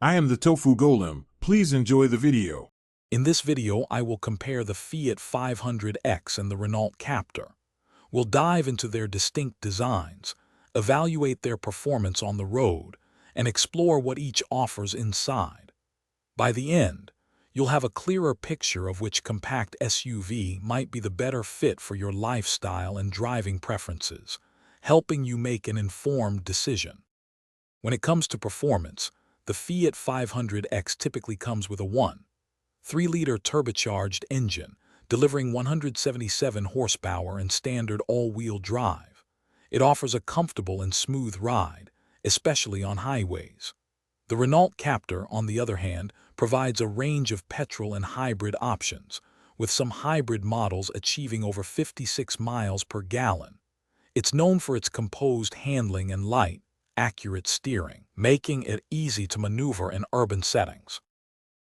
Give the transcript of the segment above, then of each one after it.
I am the Tofu Golem. Please enjoy the video. In this video, I will compare the Fiat 500X and the Renault Captur. We'll dive into their distinct designs, evaluate their performance on the road, and explore what each offers inside. By the end, you'll have a clearer picture of which compact SUV might be the better fit for your lifestyle and driving preferences, helping you make an informed decision. When it comes to performance, the Fiat 500X typically comes with a 1.3-liter turbocharged engine, delivering 177 horsepower and standard all-wheel drive. It offers a comfortable and smooth ride, especially on highways. The Renault Captur, on the other hand, provides a range of petrol and hybrid options, with some hybrid models achieving over 56 miles per gallon. It's known for its composed handling and light, accurate steering, making it easy to maneuver in urban settings.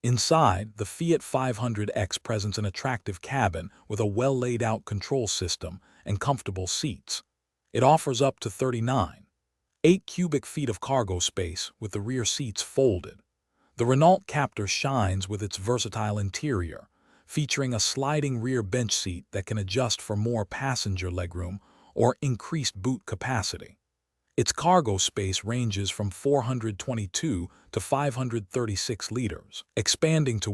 Inside, the Fiat 500X presents an attractive cabin with a well-laid-out control system and comfortable seats. It offers up to 39.8 cubic feet of cargo space with the rear seats folded. The Renault Captur shines with its versatile interior, featuring a sliding rear bench seat that can adjust for more passenger legroom or increased boot capacity. Its cargo space ranges from 422 to 536 liters, expanding to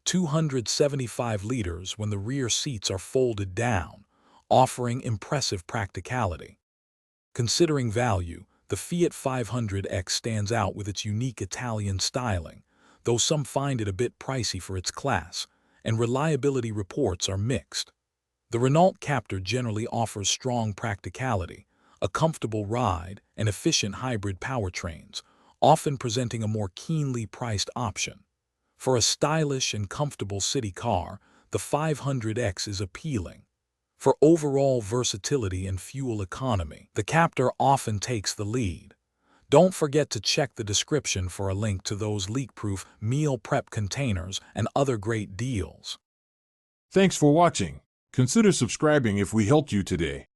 275 liters when the rear seats are folded down, offering impressive practicality. Considering value, the Fiat 500X stands out with its unique Italian styling, though some find it a bit pricey for its class, and reliability reports are mixed. The Renault Captur generally offers strong practicality, a comfortable ride, and efficient hybrid powertrains, often presenting a more keenly priced option. For a stylish and comfortable city car, the 500X is appealing. For overall versatility and fuel economy, the Captur often takes the lead. Don't forget to check the description for a link to those leak-proof meal prep containers and other great deals. Thanks for watching. Consider subscribing if we helped you today.